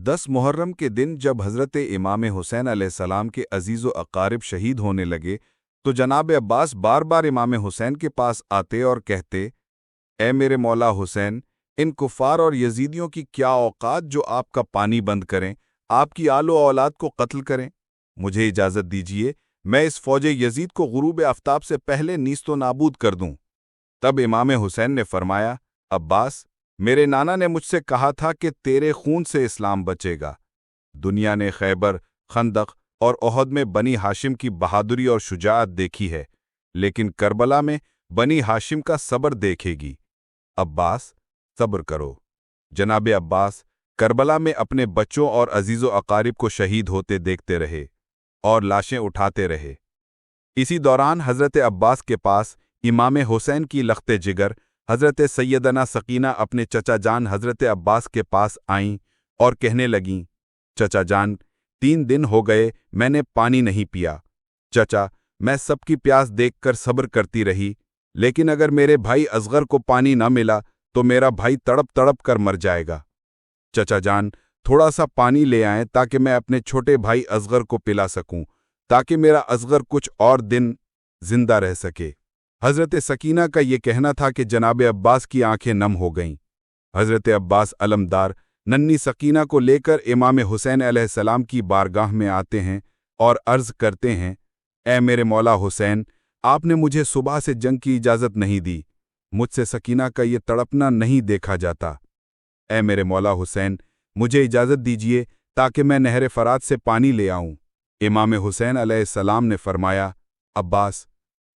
10 मुहर्रम के दिन जब हज़रत इमाम हुसैन अलैहिस्सलाम के अजीज़ व अकारिब शहीद होने लगे तो जनाब अब्बास बार बार इमाम हुसैन के पास आते और कहते, ए मेरे मौला हुसैन, इन कुफ़ार और यजीदियों की क्या औकात जो आपका पानी बंद करें, आपकी आलो औलाद को कत्ल करें। मुझे इजाज़त दीजिए, मैं इस फ़ौज यजीद को गुरूब आफ्ताब से पहले नीस्तो नाबूद कर दूं। तब इमाम हुसैन ने फरमाया, अब्बास, मेरे नाना ने मुझसे कहा था कि तेरे खून से इस्लाम बचेगा। दुनिया ने खैबर, खंदक और ओहद में बनी हाशिम की बहादुरी और शुजाअत देखी है, लेकिन करबला में बनी हाशिम का सब्र देखेगी। अब्बास, सब्र करो। जनाब अब्बास करबला में अपने बच्चों और अजीज़ो अकारिब को शहीद होते देखते रहे और लाशें उठाते रहे। इसी दौरान हज़रत अब्बास के पास इमाम हुसैन की लख्ते जिगर हज़रत सैयदना सकीना अपने चचा जान हज़रत अब्बास के पास आईं और कहने लगीं, चचा जान, 3 दिन हो गए मैंने पानी नहीं पिया। चचा, मैं सबकी प्यास देखकर सब्र करती रही, लेकिन अगर मेरे भाई असगर को पानी न मिला तो मेरा भाई तड़प तड़प कर मर जाएगा। चचा जान, थोड़ा सा पानी ले आएं ताकि मैं अपने छोटे भाई असगर को पिला सकूं, ताकि मेरा असगर कुछ और दिन जिंदा रह सके। हज़रत सकीना का ये कहना था कि जनाब अब्बास की आंखें नम हो गईं। हज़रत अब्बास अलमदार नन्ही सकीना को लेकर इमाम हुसैन अलैहिस्सलाम की बारगाह में आते हैं और अर्ज़ करते हैं, ए मेरे मौला हुसैन, आपने मुझे सुबह से जंग की इजाज़त नहीं दी, मुझसे सकीना का ये तड़पना नहीं देखा जाता। ए मेरे मौला हुसैन, मुझे इजाज़त दीजिए ताकि मैं नहर फरात से पानी ले आऊं। इमाम हुसैन अलैहिस्सलाम ने फरमाया, अब्बास,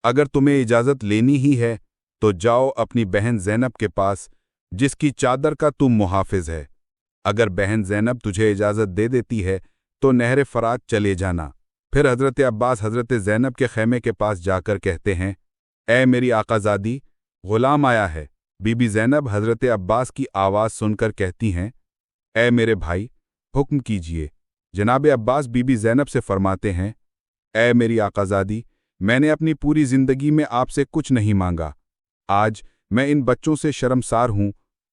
अगर तुम्हें इजाज़त लेनी ही है तो जाओ अपनी बहन ज़ैनब के पास, जिसकी चादर का तुम मुहाफिज है। अगर बहन ज़ैनब तुझे इजाज़त दे देती है तो नहर फरात चले जाना। फिर हज़रत अब्बास हज़रत ज़ैनब के खैमे के पास जाकर कहते हैं, ए मेरी आकाज़ादी, ग़ुलाम आया है। बीबी ज़ैनब हज़रत अब्बास की आवाज़ सुनकर कहती हैं, ए मेरे भाई, हुक्म कीजिए। जनाब अब्बास बीबी ज़ैनब से फरमाते हैं, ए मेरी आकाज़ादी, मैंने अपनी पूरी ज़िंदगी में आपसे कुछ नहीं मांगा। आज मैं इन बच्चों से शर्मसार हूँ।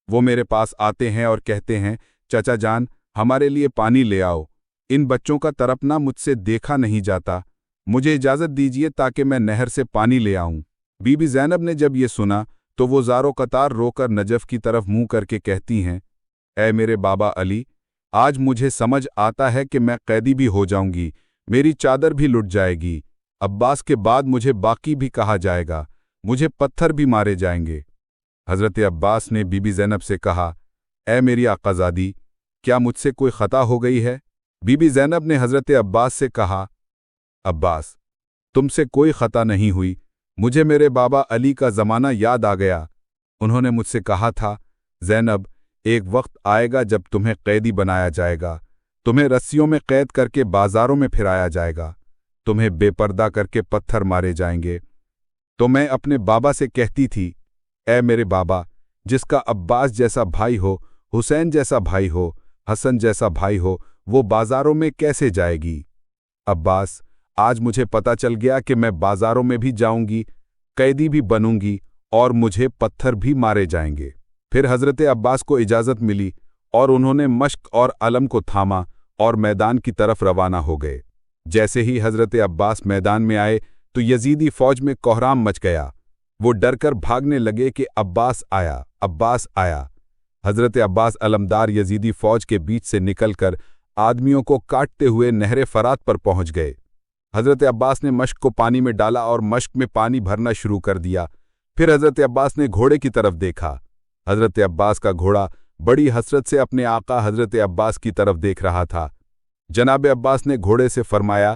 वो मेरे पास आते हैं और कहते हैं, चचा जान, हमारे लिए पानी ले आओ। इन बच्चों का तड़पना मुझसे देखा नहीं जाता, मुझे इजाज़त दीजिए ताकि मैं नहर से पानी ले आऊँ। बीबी ज़ैनब ने जब ये सुना तो वो ज़ारो कतार रोकर नजफ़ की तरफ मुँह करके कहती हैं, ए मेरे बाबा अली, आज मुझे समझ आता है कि मैं कैदी भी हो जाऊंगी, मेरी चादर भी लुट जाएगी। अब्बास के बाद मुझे बाकी भी कहा जाएगा, मुझे पत्थर भी मारे जाएंगे। हज़रत अब्बास ने बीबी ज़ैनब से कहा, ए मेरी आकाज़ादी, क्या मुझसे कोई ख़ता हो गई है? बीबी ज़ैनब ने हज़रत अब्बास से कहा, अब्बास, तुमसे कोई ख़ता नहीं हुई, मुझे मेरे बाबा अली का ज़माना याद आ गया। उन्होंने मुझसे कहा था, ज़ैनब, एक वक्त आएगा जब तुम्हें कैदी बनाया जाएगा, तुम्हें रस्सियों में कैद करके बाज़ारों में फिराया जाएगा, तुम्हें बेपर्दा करके पत्थर मारे जाएंगे। तो मैं अपने बाबा से कहती थी, ए मेरे बाबा, जिसका अब्बास जैसा भाई हो, हुसैन जैसा भाई हो, हसन जैसा भाई हो, वो बाज़ारों में कैसे जाएगी? अब्बास, आज मुझे पता चल गया कि मैं बाज़ारों में भी जाऊंगी, कैदी भी बनूंगी और मुझे पत्थर भी मारे जाएंगे। फिर हज़रत अब्बास को इजाज़त मिली और उन्होंने मश्क और अलम को थामा और मैदान की तरफ रवाना हो गए। जैसे ही हज़रत अब्बास मैदान में आए तो यजीदी फ़ौज में कोहराम मच गया। वो डरकर भागने लगे कि अब्बास आया, अब्बास आया। हज़रत अब्बास अलमदार यजीदी फ़ौज के बीच से निकलकर आदमियों को काटते हुए नहर फरात पर पहुंच गए। हज़रत अब्बास ने मश्क को पानी में डाला और मश्क में पानी भरना शुरू कर दिया। फिर हज़रत अब्बास ने घोड़े की तरफ देखा। हज़रत अब्बास का घोड़ा बड़ी हसरत से अपने आका हज़रत अब्बास की तरफ देख रहा था। जनाब अब्बास ने घोड़े से फरमाया,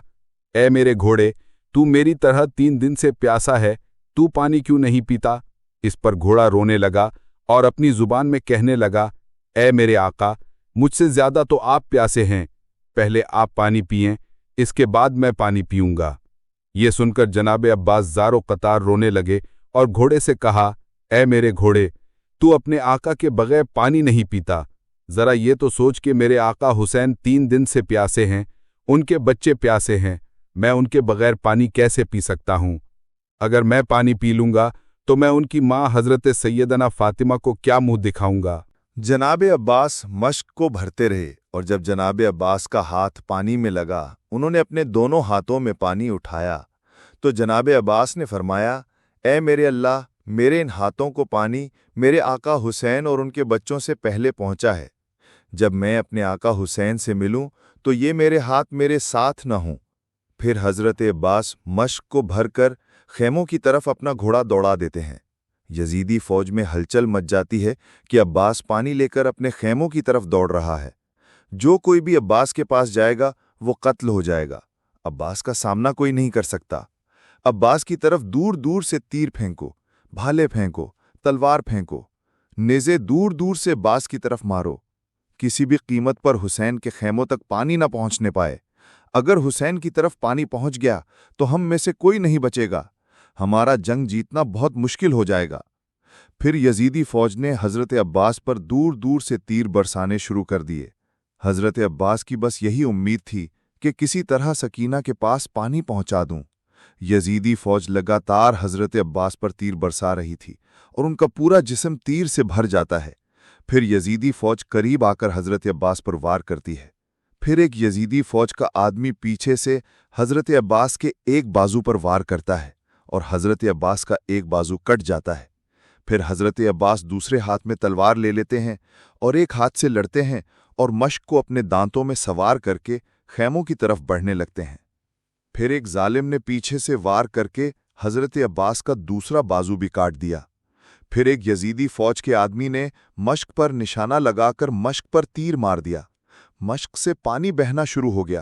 ए मेरे घोड़े, तू मेरी तरह 3 दिन से प्यासा है, तू पानी क्यों नहीं पीता? इस पर घोड़ा रोने लगा और अपनी ज़ुबान में कहने लगा, ए मेरे आका, मुझसे ज़्यादा तो आप प्यासे हैं, पहले आप पानी पिएं, इसके बाद मैं पानी पीऊँगा। ये सुनकर जनाब अब्बास ज़ारो कतार रोने लगे और घोड़े से कहा, ए मेरे घोड़े, तू अपने आका के बगैर पानी नहीं पीता। ज़रा ये तो सोच कि मेरे आका हुसैन 3 दिन से प्यासे हैं, उनके बच्चे प्यासे हैं, मैं उनके बगैर पानी कैसे पी सकता हूँ? अगर मैं पानी पी लूँगा तो मैं उनकी माँ हज़रत सैयदना फ़ातिमा को क्या मुँह दिखाऊँगा? जनाब अब्बास मश्क को भरते रहे اور جب جناب عباس کا ہاتھ پانی میں لگا، انہوں نے اپنے دونوں ہاتھوں میں پانی اٹھایا تو جناب عباس نے فرمایا، اے میرے اللہ، میرے ان ہاتھوں کو پانی میرے آقا حسین اور ان کے بچوں سے پہلے پہنچا ہے۔ جب میں اپنے آقا حسین سے ملوں تو یہ میرے ہاتھ میرے ساتھ نہ ہوں۔ پھر حضرت عباس مشق کو بھر کر خیموں کی طرف اپنا گھوڑا دوڑا دیتے ہیں۔ یزیدی فوج میں ہلچل مچ جاتی ہے کہ عباس پانی لے کر اپنے خیموں کی طرف دوڑ رہا ہے۔ جو کوئی بھی عباس کے پاس جائے گا وہ قتل ہو جائے گا۔ عباس کا سامنا کوئی نہیں کر سکتا۔ عباس کی طرف دور دور سے تیر پھینکو، بھالے پھینکو، تلوار پھینکو، نیزے دور دور سے عباس کی طرف مارو۔ کسی بھی قیمت پر حسین کے خیموں تک پانی نہ پہنچنے پائے۔ اگر حسین کی طرف پانی پہنچ گیا تو ہم میں سے کوئی نہیں بچے گا۔ ہمارا جنگ جیتنا بہت مشکل ہو جائے گا۔ پھر یزیدی فوج نے حضرت عباس پر دور دور سے تیر برسانے شروع کر دیے۔ حضرت عباس کی بس یہی امید تھی کہ کسی طرح سکینہ کے پاس پانی پہنچا دوں۔ یزیدی فوج لگاتار حضرت عباس پر تیر برسا رہی تھی اور ان کا پورا جسم تیر سے بھر جاتا ہے۔ پھر یزیدی فوج قریب آ کر حضرت عباس پر وار کرتی ہے۔ پھر ایک یزیدی فوج کا آدمی پیچھے سے حضرت عباس کے ایک بازو پر وار کرتا ہے اور حضرت عباس کا ایک بازو کٹ جاتا ہے۔ پھر حضرت عباس دوسرے ہاتھ میں تلوار لے لیتے ہیں اور ایک ہاتھ سے لڑتے ہیں اور مشق کو اپنے دانتوں میں سوار کر کے خیموں کی طرف بڑھنے لگتے ہیں۔ پھر ایک ظالم نے پیچھے سے وار کر کے حضرت عباس کا دوسرا بازو بھی کاٹ دیا۔ پھر ایک یزیدی فوج کے آدمی نے مشق پر نشانہ لگا کر مشق پر تیر مار دیا۔ مشق سے پانی بہنا شروع ہو گیا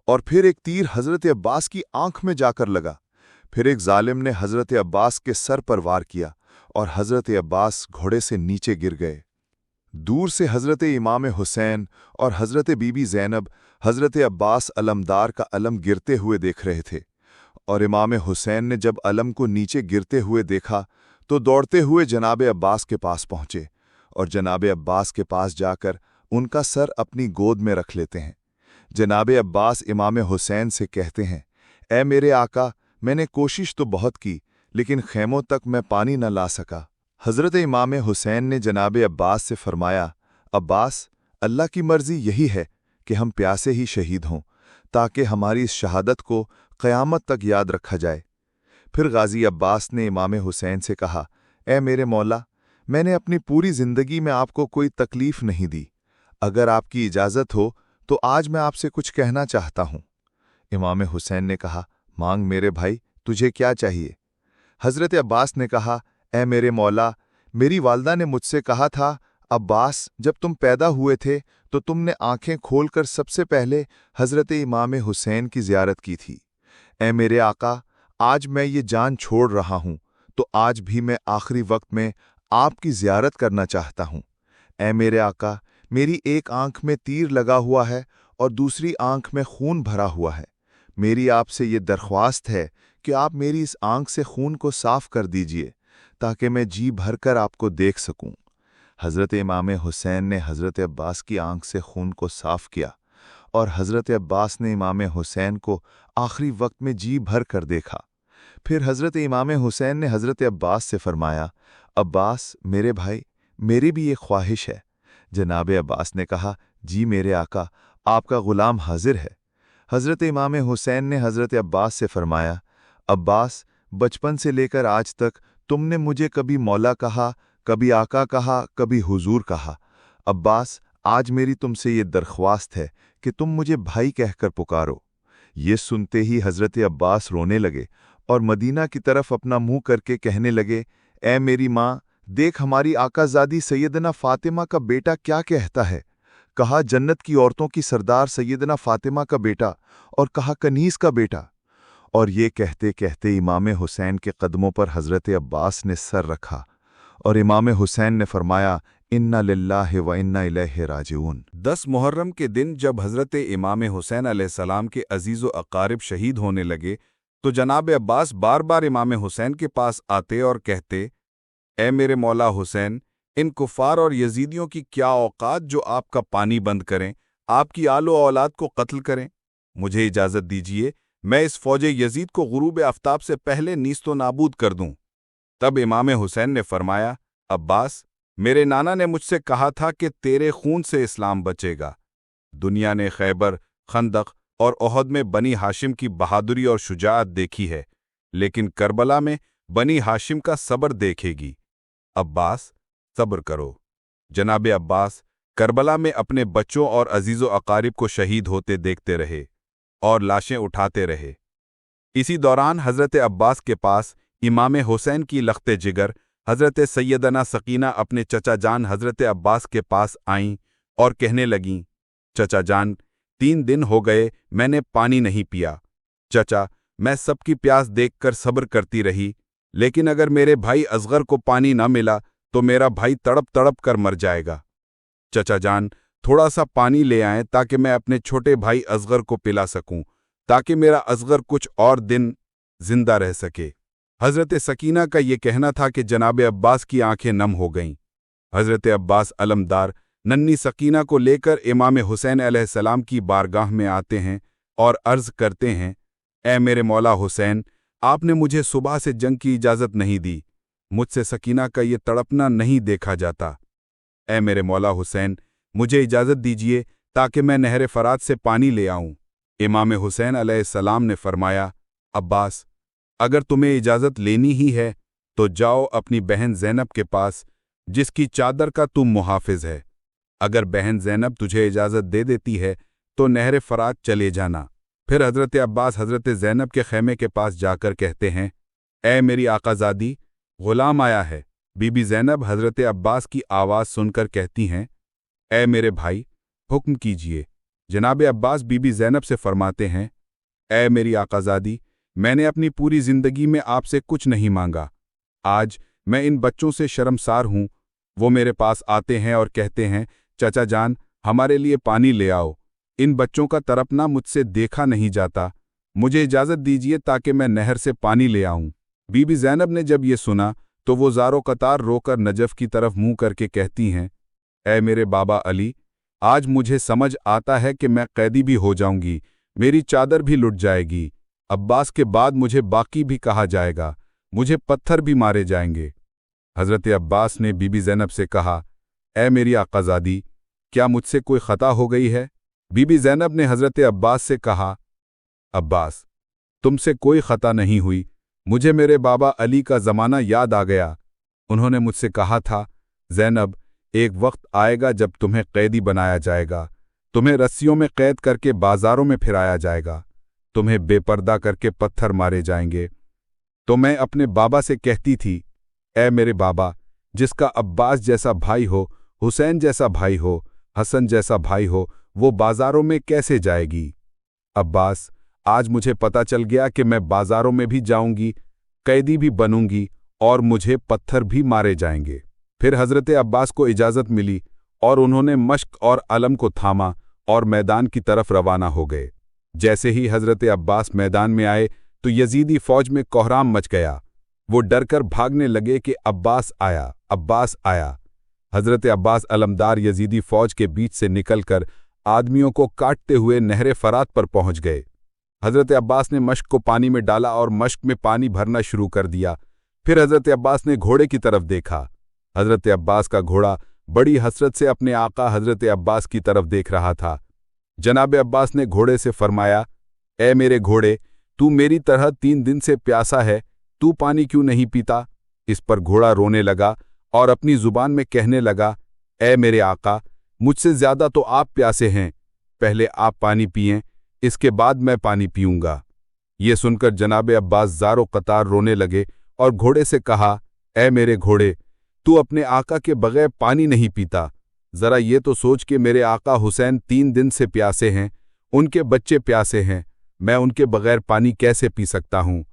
اور پھر ایک تیر حضرت عباس کی آنکھ میں جا کر لگا۔ پھر ایک ظالم نے حضرت عباس کے سر پر وار کیا اور حضرت عباس گھوڑے سے نیچے گر گئے۔ دور سے حضرت امام حسین اور حضرت بی بی زینب حضرت عباس علمدار کا علم گرتے ہوئے دیکھ رہے تھے، اور امام حسین نے جب علم کو نیچے گرتے ہوئے دیکھا تو دوڑتے ہوئے جناب عباس کے پاس پہنچے اور جناب عباس کے پاس جا کر ان کا سر اپنی گود میں رکھ لیتے ہیں۔ جناب عباس امام حسین سے کہتے ہیں، اے میرے آقا، میں نے کوشش تو بہت کی لیکن خیموں تک میں پانی نہ لا سکا۔ حضرت امام حسین نے جناب عباس سے فرمایا، عباس، اللہ کی مرضی یہی ہے کہ ہم پیاسے ہی شہید ہوں تاکہ ہماری اس شہادت کو قیامت تک یاد رکھا جائے۔ پھر غازی عباس نے امام حسین سے کہا، اے میرے مولا، میں نے اپنی پوری زندگی میں آپ کو کوئی تکلیف نہیں دی۔ اگر آپ کی اجازت ہو تو آج میں آپ سے کچھ کہنا چاہتا ہوں۔ امام حسین نے کہا، مانگ میرے بھائی، تجھے کیا چاہیے؟ حضرت عباس نے کہا، اے میرے مولا، میری والدہ نے مجھ سے کہا تھا، عباس، جب تم پیدا ہوئے تھے تو تم نے آنکھیں کھول کر سب سے پہلے حضرت امام حسین کی زیارت کی تھی۔ اے میرے آقا، آج میں یہ جان چھوڑ رہا ہوں تو آج بھی میں آخری وقت میں آپ کی زیارت کرنا چاہتا ہوں۔ اے میرے آقا، میری ایک آنکھ میں تیر لگا ہوا ہے اور دوسری آنکھ میں خون بھرا ہوا ہے۔ میری آپ سے یہ درخواست ہے کہ آپ میری اس آنکھ سے خون کو صاف کر دیجئے تاکہ میں جی بھر کر آپ کو دیکھ سکوں۔ حضرت امام حسین نے حضرت عباس کی آنکھ سے خون کو صاف کیا اور حضرت عباس نے امام حسین کو آخری وقت میں جی بھر کر دیکھا۔ پھر حضرت امام حسین نے حضرت عباس سے فرمایا، عباس میرے بھائی، میری بھی ایک خواہش ہے۔ جناب عباس نے کہا، جی میرے آقا، آپ کا غلام حاضر ہے۔ حضرت امام حسین نے حضرت عباس سے فرمایا، عباس، بچپن سے لے کر آج تک تم نے مجھے کبھی مولا کہا، کبھی آقا کہا، کبھی حضور کہا۔ عباس، آج میری تم سے یہ درخواست ہے کہ تم مجھے بھائی کہہ کر پکارو۔ یہ سنتے ہی حضرت عباس رونے لگے اور مدینہ کی طرف اپنا منہ کر کے کہنے لگے، اے میری ماں، دیکھ ہماری آقا زادی سیدنا فاطمہ کا بیٹا کیا کہتا ہے۔ کہا جنت کی عورتوں کی سردار سیدنا فاطمہ کا بیٹا، اور کہا کنیز کا بیٹا۔ اور یہ کہتے کہتے امام حسین کے قدموں پر حضرت عباس نے سر رکھا اور امام حسین نے فرمایا، انا للہ و انا الیہ راجعون۔ 10 محرم کے دن جب حضرت امام حسین علیہ السلام کے عزیز و اقارب شہید ہونے لگے تو جناب عباس بار بار امام حسین کے پاس آتے اور کہتے، اے میرے مولا حسین، ان کفار اور یزیدیوں کی کیا اوقات جو آپ کا پانی بند کریں، آپ کی آل و اولاد کو قتل کریں۔ مجھے اجازت دیجیے میں اس فوج یزید کو غروب آفتاب سے پہلے نیست و نابود کر دوں۔ تب امام حسین نے فرمایا، عباس، میرے نانا نے مجھ سے کہا تھا کہ تیرے خون سے اسلام بچے گا۔ दुनिया ने खैबर, खंदक और ओहद में बनी हाशिम की बहादुरी और शुजाअत देखी है, लेकिन करबला में बनी हाशिम का सब्र देखेगी। अब्बास, सब्र करो। जनाब अब्बास करबला में अपने बच्चों और अजीज़ो अकारिब को शहीद होते देखते रहे और लाशें उठाते रहे। इसी दौरान हज़रत अब्बास के पास इमाम हुसैन की लख्ते जिगर हज़रत सैयदना सकीना अपने चचा जान हज़रत अब्बास के पास आईं और कहने लगीं, चचा जान, 3 दिन हो गए मैंने पानी नहीं पिया। चचा, मैं सबकी प्यास देखकर सब्र करती रही, लेकिन अगर मेरे भाई असगर को पानी न मिला तो मेरा भाई तड़प तड़प कर मर जाएगा। चचा जान, थोड़ा सा पानी ले आएं ताकि मैं अपने छोटे भाई असगर को पिला सकूं, ताकि मेरा असगर कुछ और दिन जिंदा रह सके। हज़रत सकीना का ये कहना था कि जनाब अब्बास की आंखें नम हो गईं। हज़रत अब्बास अलमदार नन्ही सकीना को लेकर इमाम हुसैन अलैहिस्सलाम की बारगाह में आते हैं और अर्ज़ करते हैं, ए मेरे मौला हुसैन, आपने मुझे सुबह से जंग की इजाज़त नहीं दी, मुझसे सकीना का ये तड़पना नहीं देखा जाता। ए मेरे मौला हुसैन, मुझे इजाज़त दीजिए ताकि मैं नहर फरात से पानी ले आऊं। इमाम हुसैन अलैहिस्सलाम ने फरमाया, अब्बास, अगर तुम्हें इजाज़त लेनी ही है तो जाओ अपनी बहन ज़ैनब के पास, जिसकी चादर का तुम मुहाफिज है। अगर बहन ज़ैनब तुझे इजाज़त दे देती है तो नहर फरात चले जाना। फिर हज़रत अब्बास हज़रत ज़ैनब के खैमे के पास जाकर कहते हैं, ए मेरी आकाज़ादी, ग़ुलाम आया है। बीबी ज़ैनब हज़रत अब्बास की आवाज़ सुनकर कहती हैं, ए मेरे भाई, हुक्म कीजिए। जनाब अब्बास बीबी ज़ैनब से फरमाते हैं, ए मेरी आकाज़ादी, मैंने अपनी पूरी ज़िंदगी में आपसे कुछ नहीं मांगा। आज मैं इन बच्चों से शर्मसार हूँ। वो मेरे पास आते हैं और कहते हैं, चचा जान, हमारे लिए पानी ले आओ। इन बच्चों का तड़पना मुझसे देखा नहीं जाता। मुझे इजाज़त दीजिए ताकि मैं नहर से पानी ले आऊं। बीबी ज़ैनब ने जब ये सुना तो वो ज़ारो कतार रोकर नजफ़ की तरफ मुंह करके कहती हैं, ए मेरे बाबा अली, आज मुझे समझ आता है कि मैं कैदी भी हो जाऊंगी, मेरी चादर भी लुट जाएगी। अब्बास के बाद मुझे बाकी भी कहा जाएगा, मुझे पत्थर भी मारे जाएंगे। हज़रत अब्बास ने बीबी ज़ैनब से कहा, ए मेरी आकाज़ादी, क्या मुझसे कोई ख़ता हो गई है? बीबी ज़ैनब ने हज़रत अब्बास से कहा, अब्बास, तुमसे कोई ख़ता नहीं हुई। मुझे मेरे बाबा अली का ज़माना याद आ गया। उन्होंने मुझसे कहा था, ज़ैनब, एक वक्त आएगा जब तुम्हें कैदी बनाया जाएगा, तुम्हें रस्सियों में कैद करके बाज़ारों में फिराया जाएगा, तुम्हें बेपर्दा करके पत्थर मारे जाएंगे। तो मैं अपने बाबा से कहती थी, ए मेरे बाबा, जिसका अब्बास जैसा भाई हो, हुसैन जैसा भाई हो, हसन जैसा भाई हो, वो बाज़ारों में कैसे जाएगी? अब्बास, आज मुझे पता चल गया कि मैं बाज़ारों में भी जाऊंगी, कैदी भी बनूंगी और मुझे पत्थर भी मारे जाएंगे। फिर हज़रत अब्बास को इजाज़त मिली और उन्होंने मश्क और अलम को थामा और मैदान की तरफ रवाना हो गए। जैसे ही हज़रत अब्बास मैदान में आए तो यजीदी फ़ौज में कोहराम मच गया। वो डरकर भागने लगे कि अब्बास आया, अब्बास आया। हज़रत अब्बास अलमदार यजीदी फ़ौज के बीच से निकलकर आदमियों को काटते हुए नहर फरात पर पहुंच गए। हज़रत अब्बास ने मश्क को पानी में डाला और मश्क में पानी भरना शुरू कर दिया। फिर हज़रत अब्बास ने घोड़े की तरफ देखा। हज़रत अब्बास का घोड़ा बड़ी हसरत से अपने आका हज़रत अब्बास की तरफ देख रहा था। जनाब अब्बास ने घोड़े से फरमाया, ए मेरे घोड़े, तू मेरी तरह 3 दिन से प्यासा है, तू पानी क्यों नहीं पीता? इस पर घोड़ा रोने लगा और अपनी जुबान में कहने लगा, ए मेरे आका, मुझसे ज्यादा तो आप प्यासे हैं, पहले आप पानी पिएं, इसके बाद मैं पानी पीऊंगा। ये सुनकर जनाब अब्बास ज़ारो कतार रोने लगे और घोड़े से कहा, ए मेरे घोड़े, तू अपने आका के बगैर पानी नहीं पीता। जरा ये तो सोच कि मेरे आका हुसैन 3 दिन से प्यासे हैं, उनके बच्चे प्यासे हैं, मैं उनके बगैर पानी कैसे पी सकता हूँ?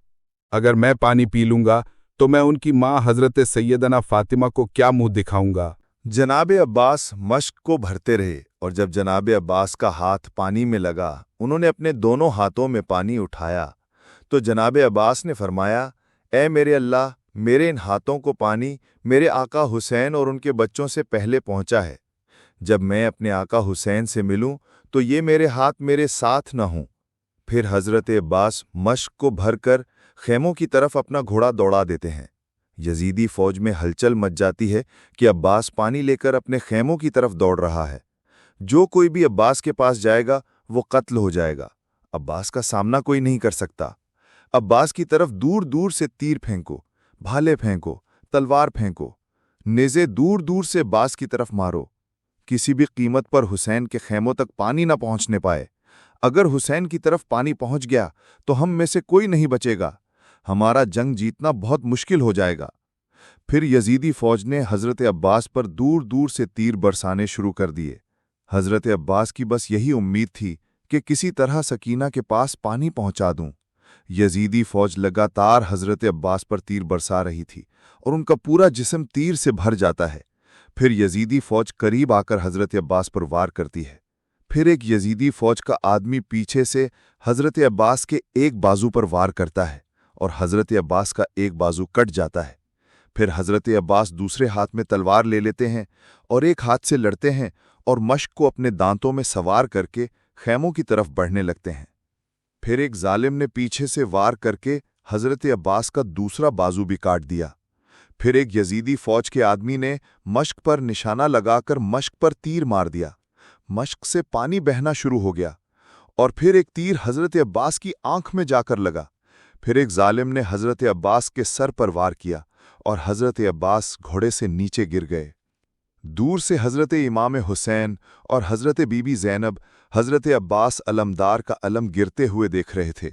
अगर मैं पानी पी लूंगा तो मैं उनकी माँ हज़रत सैयदना फातिमा को क्या मुंह दिखाऊंगा? जनाब अब्बास मश्क को भरते रहे और जब जनाब अब्बास का हाथ पानी में लगा, उन्होंने अपने दोनों हाथों में पानी उठाया तो जनाब अब्बास ने फरमाया, ए मेरे अल्लाह, मेरे इन हाथों को पानी मेरे आका हुसैन और उनके बच्चों से पहले पहुंचा है। जब मैं अपने आका हुसैन से मिलूं तो ये मेरे हाथ मेरे साथ न हों। फिर हज़रत अब्बास मश्क को भरकर खेमों की तरफ अपना घोड़ा दौड़ा देते हैं। यजीदी फ़ौज में हलचल मच जाती है कि अब्बास पानी लेकर अपने खेमों की तरफ दौड़ रहा है। जो कोई भी अब्बास के पास जाएगा वो कत्ल हो जाएगा। अब्बास का सामना कोई नहीं कर सकता। अब्बास की तरफ दूर दूर से तीर फेंको, भाले फेंको, तलवार फेंको, नेज़े दूर दूर से अब्बास की तरफ मारो। किसी भी कीमत पर हुसैन के खेमों तक पानी न पहुंचने पाए। अगर हुसैन की तरफ पानी पहुंच गया तो हम में से कोई नहीं बचेगा। हमारा जंग जीतना बहुत मुश्किल हो जाएगा। फिर यजीदी फौज ने हजरत अब्बास पर दूर दूर से तीर बरसाने शुरू कर दिए। हजरत अब्बास की बस यही उम्मीद थी कि किसी तरह सकीना के पास पानी पहुंचा दूं। यजीदी फौज लगातार हजरत अब्बास पर तीर बरसा रही थी और उनका पूरा जिस्म तीर से भर जाता है। फिर यजीदी फौज करीब आकर हजरत अब्बास पर वार करती है। फिर एक यजीदी फौज का आदमी पीछे से हजरत अब्बास के एक बाजू पर वार करता है और हजरत अब्बास का एक बाजू कट जाता है। फिर हजरत अब्बास दूसरे हाथ में तलवार ले लेते हैं और एक हाथ से लड़ते हैं और मश्क को अपने दांतों में सवार करके खैमों की तरफ बढ़ने लगते हैं। फिर एक जालिम ने पीछे से वार करके हजरत अब्बास का दूसरा बाजू भी काट दिया। फिर एक यजीदी फौज के आदमी ने मश्क पर निशाना लगाकर मश्क पर तीर मार दिया। मश्क से पानी बहना शुरू हो गया और फिर एक तीर हजरत अब्बास की आंख में जाकर लगा। फिर एक जालिम ने हजरत अब्बास के सर पर वार किया और हजरत अब्बास घोड़े से नीचे गिर गए। दूर से हजरत इमाम हुसैन और हजरत बीबी ज़ैनब हजरत अब्बास अलमदार का अलम गिरते हुए देख रहे थे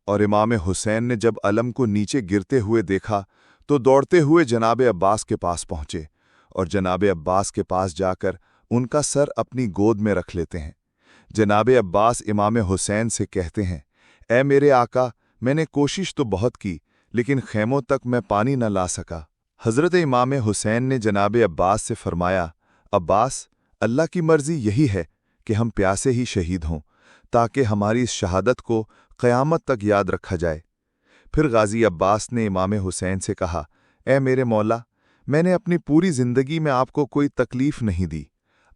और इमाम हुसैन ने जब अलम को नीचे गिरते हुए देखा तो दौड़ते हुए जनाब अब्बास के पास पहुंचे और जनाब अब्बास के पास जाकर उनका सर अपनी गोद में रख लेते हैं। जनाब अब्बास इमाम हुसैन से कहते हैं, ए मेरे आका, मैंने कोशिश तो बहुत की लेकिन खैमों तक मैं पानी न ला सका। हजरत इमाम हुसैन ने जनाब अब्बास से फरमाया, अब्बास, अल्लाह की मर्जी यही है कि हम प्यासे ही शहीद हों ताकि हमारी इस शहादत को क़यामत तक याद रखा जाए। फिर गाजी अब्बास ने इमाम हुसैन से कहा, ए मेरे मौला, मैंने अपनी पूरी ज़िंदगी में आपको कोई तकलीफ़ नहीं दी।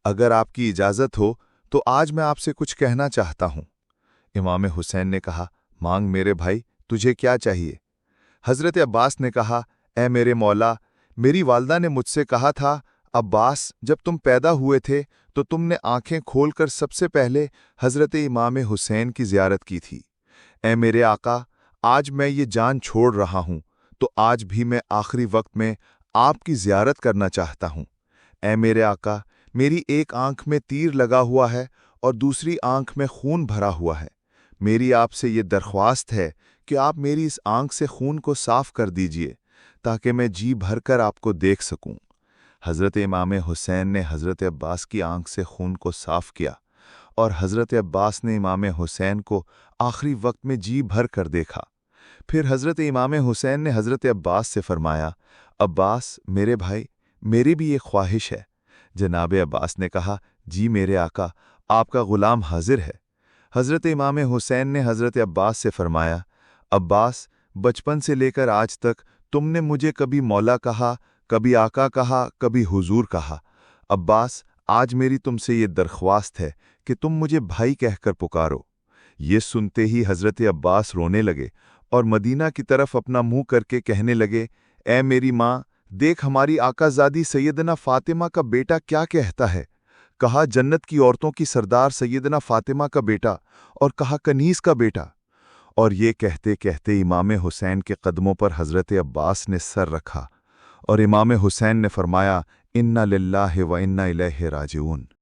अगर आपकी इजाज़त हो तो आज मैं आपसे कुछ कहना चाहता हूँ। इमाम हुसैन ने कहा, मांग मेरे भाई, तुझे क्या चाहिए? हजरत अब्बास ने कहा, ए मेरे मौला, मेरी वालदा ने मुझसे कहा था, अब्बास, जब तुम पैदा हुए थे तो तुमने आंखें खोलकर सबसे पहले हजरत इमाम हुसैन की ज़ियारत की थी। ए मेरे आका, आज मैं ये जान छोड़ रहा हूँ तो आज भी मैं आखिरी वक्त में आपकी ज़ियारत करना चाहता हूँ। ए मेरे आका, मेरी एक आंख में तीर लगा हुआ है और दूसरी आंख में खून भरा हुआ है। मेरी आपसे ये दरख्वास्त है कि आप मेरी इस आंख से खून को साफ कर दीजिए ताकि मैं जी भरकर आपको देख सकूं। हज़रत इमाम हुसैन ने हज़रत अब्बास की आंख से खून को साफ किया और हज़रत अब्बास ने इमाम हुसैन को आखिरी वक्त में जी भर कर देखा। फिर हज़रत इमाम हुसैन ने हज़रत अब्बास से फरमाया, अब्बास मेरे भाई, मेरी भी ये ख्वाहिश है। जनाब अब्बास ने कहा, जी मेरे आका, आपका ग़ुलाम हाजिर है। हज़रत इमाम हुसैन ने हज़रत अब्बास से फरमाया, अब्बास, बचपन से लेकर आज तक तुमने मुझे कभी मौला कहा, कभी आका कहा, कभी हुजूर कहा। अब्बास, आज मेरी तुमसे ये दरख्वास्त है कि तुम मुझे भाई कहकर पुकारो। ये सुनते ही हज़रत अब्बास रोने लगे और मदीना की तरफ अपना मुंह करके कहने लगे, ए मेरी माँ, देख हमारी आकाज़ादी सैयदना फ़ातिमा का बेटा क्या कहता है। कहा जन्नत की औरतों की सरदार सैयदना फ़ातिमा का बेटा और कहा कनीज़ का बेटा। और ये कहते कहते इमाम हुसैन के कदमों पर हज़रत अब्बास ने सर रखा और इमाम हुसैन ने फरमाया, इन्ना लिल्लाहि व इन्ना इलैहि राजिऊन।